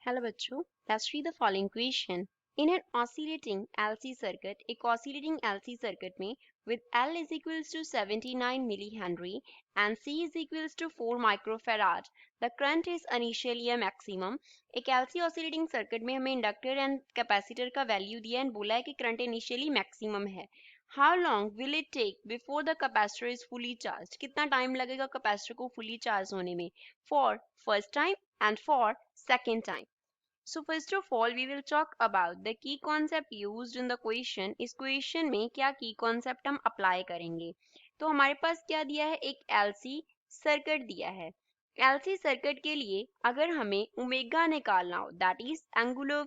Hello बच्चों, let's read the following question. In an oscillating LC circuit, एक oscillating LC circuit में with L is equals to 79 millihenry and C is equals to 4 microfarad, the current is initially a maximum. एक LC oscillating circuit में हमें inductor and capacitor का value दिया है and बोला है कि करंट इनिशियली मैक्सिमम है. How long will it take before the capacitor is fully charged? कितना टाइम लगेगा कैपेसिटर को फुली चार्ज होने में? For first time and for second time. So first of all we will talk about the key concept used in the question. इस question में क्या की concept हम अप्लाई करेंगे. तो हमारे पास क्या दिया है, एक LC सर्किट दिया है. LC सर्किट के लिए अगर हमें ओमेगा निकालना हो, दैट इज एंगुलर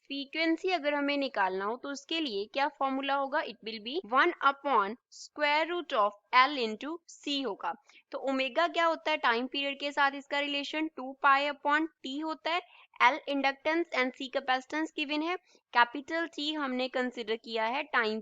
फ्रीक्वेंसी अगर हमें निकालना हो तो उसके लिए क्या फॉर्मूला होगा, it will be 1 upon square root of L into C होगा. तो ओमेगा क्या होता है, टाइम पीरियड के साथ इसका रिलेशन 2 पाई अपॉन T होता है. L inductance and C capacitance given है. कैपिटल T हमने कंसिडर किया है टाइम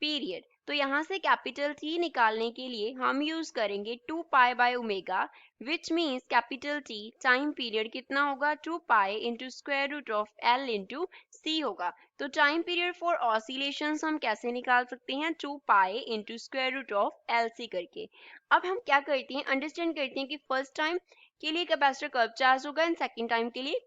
पीरियड. तो यहाँ से कैपिटल T निकालने के लिए हम यूज करेंगे 2 pi by omega, which means capital T time period कितना होगा, 2 pi into square root of L into C होगा. तो टाइम पीरियड फॉर ऑसिलेशंस हम कैसे निकाल सकते हैं, 2 pi into square root of LC करके. अब हम क्या करते हैं, अंडरस्टैंड करते हैं कि फर्स्ट टाइम के लिए कैपेसिटर कब चार्ज होगा एंड सेकेंड टाइम के लिए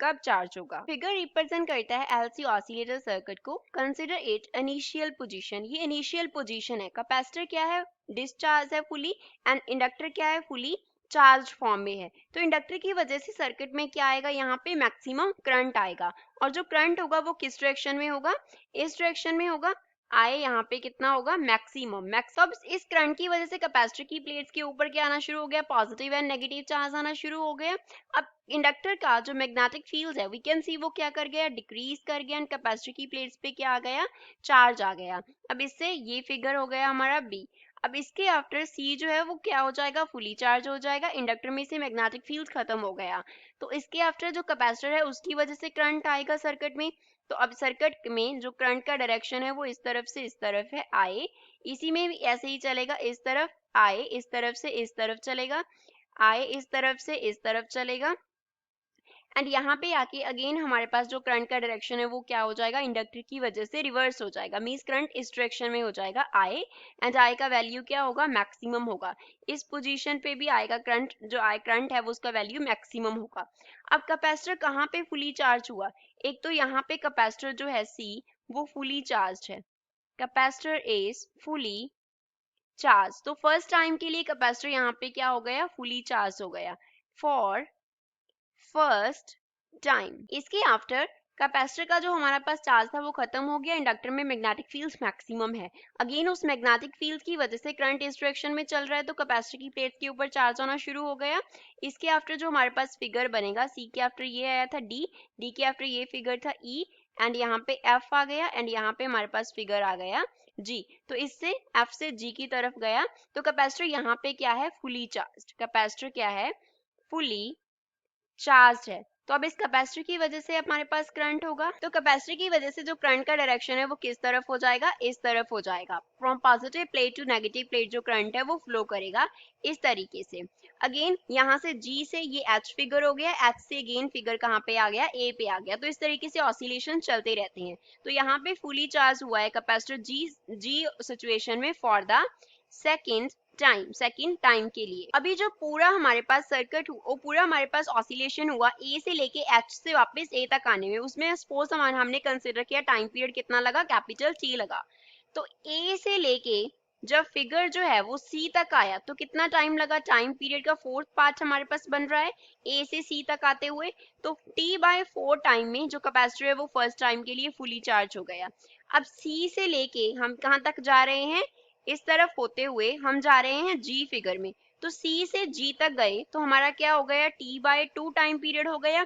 कब चार्ज होगा. फिगर रिप्रेजेंट करता है LC ऑसिलेटर सर्किट को. Consider it initial position. ये इनिशियल पोजीशन है. कैपेसिटर क्या है, डिस्चार्ज है फुली एंड इंडक्टर क्या है, फुली चार्ज फॉर्म में है. तो इंडक्टर की वजह से सर्किट में क्या आएगा, यहाँ पे मैक्सिमम करंट आएगा. और जो करंट होगा वो किस डायरेक्शन में होगा, इस डायरेक्शन में होगा. आए यहाँ पे कितना होगा, मैक्सिमम. अब इस करंट की वजह से कैपेसिटर की प्लेट्स के ऊपर क्या आना शुरू हो गया, पॉजिटिव एंड नेगेटिव चार्ज आना शुरू हो गया. अब इंडक्टर का जो मैग्नेटिक फील्ड है वी कैन सी वो क्या कर गया, डिक्रीज कर गया एंड कैपेसिटर की प्लेट्स पे क्या आ गया, चार्ज आ गया. अब इससे ये फिगर हो गया हमारा बी. अब इसके आफ्टर सी जो है वो क्या हो जाएगा, फुली चार्ज हो जाएगा. इंडक्टर में से मैग्नेटिक फील्ड खत्म हो गया. तो इसके आफ्टर जो कैपेसिटर है उसकी वजह से करंट आएगा सर्किट में. तो अब सर्किट में जो करंट का डायरेक्शन है वो इस तरफ से इस तरफ है, आए. इसी में भी ऐसे ही चलेगा, इस तरफ आए, इस तरफ से इस तरफ चलेगा, आए, इस तरफ से इस तरफ चलेगा. एंड यहाँ पे आके अगेन हमारे पास जो करंट का डायरेक्शन है वो क्या हो जाएगा, इंडक्टर की वजह से रिवर्स हो जाएगा. मींस करंट इस डायरेक्शन में हो जाएगा, आई. एंड आई का वैल्यू क्या होगा, मैक्सिमम होगा. इस पोजीशन पे भी आई का करंट जो आई करंट है वो उसका वैल्यू मैक्सिमम होगा. अब कैपेसिटर कहाँ पे फुली चार्ज हुआ, एक तो यहाँ पे कैपेसिटर जो है सी वो फुली चार्ज है. Capacitor is fully charge. तो फर्स्ट टाइम के लिए कैपेसिटर यहाँ पे क्या हो गया, फुली चार्ज हो गया फॉर फर्स्ट टाइम. इसके आफ्टर कैपेसिटर का जो हमारे पास चार्ज था वो खत्म हो गया. इंडक्टर में मैग्नेटिक फील्ड मैक्सिमम है. अगेन उस मैग्नेटिक फील्ड की वजह से करंट इस डायरेक्शन में चल रहा है तो कैपेसिटर की प्लेट के ऊपर चार्ज होना शुरू हो गया. इसके आफ्टर जो हमारे पास फिगर बनेगा, सी के आफ्टर ये आया था डी, डी के आफ्टर ये फिगर था ई, एंड यहाँ पे एफ आ गया एंड यहाँ पे हमारे पास फिगर आ गया जी. तो इससे एफ से जी की तरफ गया. तो कैपेसिटर यहाँ पे क्या है, फुली चार्ज. कैपेसिटर क्या है, फुली चार्ज है. तो अब इस कैपेसिटर की वजह से हमारे पास करंट होगा. तो कैपेसिटर की वजह से जो करंट का डायरेक्शन है वो किस तरफ हो जाएगा, इस तरफ हो जाएगा. From positive plate to negative plate जो करंट है वो फ्लो करेगा इस तरीके से. अगेन यहाँ से G से ये H फिगर हो गया, H से अगेन फिगर कहाँ पे आ गया, A पे आ गया. तो इस तरीके से ऑसिलेशन चलते रहते हैं. तो यहाँ पे फुली चार्ज हुआ है कैपेसिटर G सिचुएशन में फॉर द सेकेंड टाइम के लिए. अभी जो पूरा हमारे पास सर्किट वो पूरा हमारे पास ऑसिलेशन हुआ ए से लेके एच से वापस ए तक आने में, उसमें सपोज हमने कंसिडर किया टाइम पीरियड कितना लगा, कैपिटल टी लगा. तो ए से लेके जब फिगर जो है वो सी तक आया तो कितना टाइम लगा, टाइम पीरियड का फोर्थ पार्ट हमारे पास बन रहा है ए से सी तक आते हुए. तो टी बाय 4 टाइम में जो कैपेसिटर है वो फर्स्ट टाइम के लिए फुली चार्ज हो गया. अब सी से लेके हम कहाँ तक जा रहे हैं, इस तरफ होते हुए हम जा रहे हैं जी फिगर में. तो सी से जी तक गए तो हमारा क्या हो गया, टी बाय 2 टाइम पीरियड हो गया.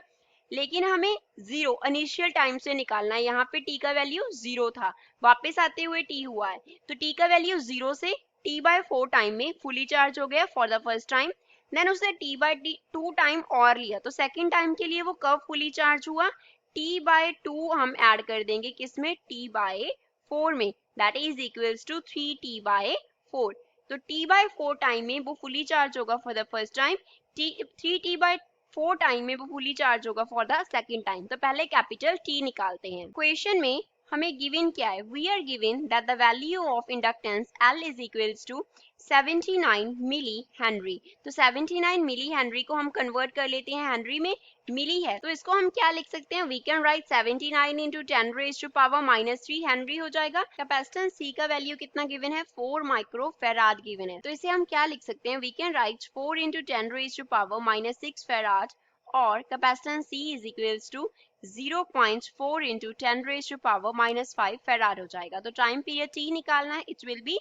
लेकिन हमें जीरो इनिशियल टाइम से निकालना है. यहाँ पे टी का वैल्यू जीरो था, वापस आते हुए टी हुआ है. तो टी का वैल्यू जीरो से टी बाय 4 टाइम में फुली चार्ज हो गया for the first time. Then उसने टी बाय 2 टाइम और लिया. तो सेकेंड टाइम के लिए वो कब फुली चार्ज हुआ, टी बाय 2 हम ऐड कर देंगे किसमें, टी बाय 4 में. That is equals to 3t by 4. तो t/4 टाइम में वो फुली चार्ज होगा for the first time, 3t/4 time में वो फुली चार्ज होगा फॉर द सेकेंड टाइम। तो पहले कैपिटल T निकालते हैं। क्वेश्चन में हमें गिवन क्या है, we are given that the value of inductance L is equals to 79 milli henry. तो 79 मिली हेनरी को हम कन्वर्ट कर लेते हैं, हेनरी में मिली है तो इसको हम क्या लिख सकते हैं, we can write 79 into 10 raise to power -3 henry हो जाएगा। कैपेसिटेंस C का वैल्यू कितना गिवन है, 4 माइक्रो फेराड गिवन है, तो इसे हम क्या लिख सकते हैं, we can write 4 into 10 raise to power -6 farad, और capacitance C is equals to 0.4 into 10 raise to power -5 farad हो जाएगा। तो टाइम पीरियड T निकालना है, it will be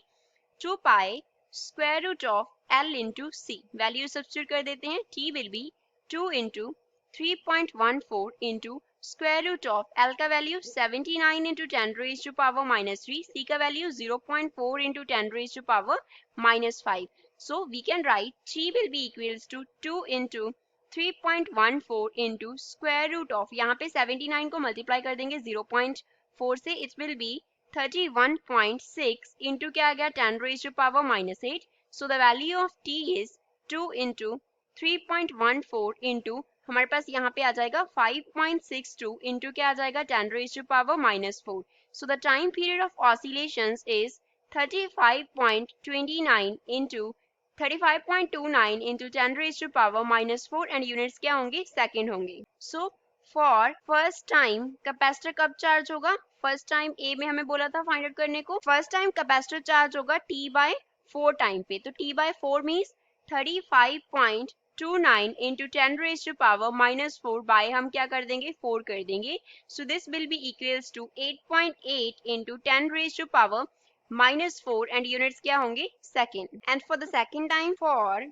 2 pi square root of L into C। Value substitute कर देते हैं, T will be 2 into 3.14 into square root of L का value 79 into 10 raise to power -3, C का value 0.4 into 10 raise to power -5। So we can write T will be equals to 2 into 3.14 into square root of, यहाँ पे 79 को multiply कर देंगे 0.4 से, it will B 31.6 into क्या आ गया 10 raise to power -8। So the value of T is 2 into 3.14 into हमारे पास यहाँ पे आ जाएगा 5.62 इंटू क्या आ जाएगा 10 raise to power -4। So the time period of oscillations is 35.29 into 35.29 into 10 raise to power -4 and units क्या होंगे, सेकंड होंगे। So for first time capacitor कब चार्ज होगा, फर्स्ट टाइम ए में हमें बोला था फाइंड आउट करने को, फर्स्ट टाइम कैपेसिटर चार्ज होगा T/4 टाइम पे, तो T/4 means 35.29 into 10 raise to power -4 by हम क्या कर देंगे 4 कर देंगे। So this will be equals to 8.8 into 10 raise to power -4 and units क्या होंगे second. And for the second time for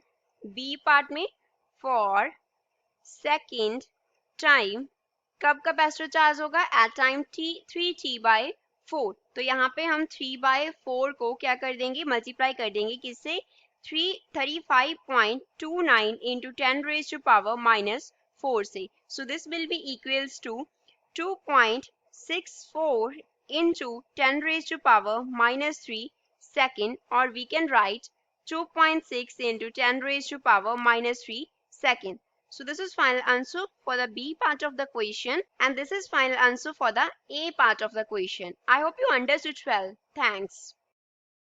B part में, फॉर सेकेंड टाइम कब कैपेसिटर चार्ज होगा, एट टाइम T/4। तो यहाँ पे हम 3/4 को क्या कर देंगे, मल्टीप्लाई कर देंगे किससे, 35.29 इंटू 10 रेज टू पावर -4 से। So this will be equals to 2.64 into 10 raised to power -3 second, or we can write 2.6 into 10 raised to power -3 second. So this is final answer for the B part of the question, and this is final answer for the A part of the question. I hope you understood well. Thanks.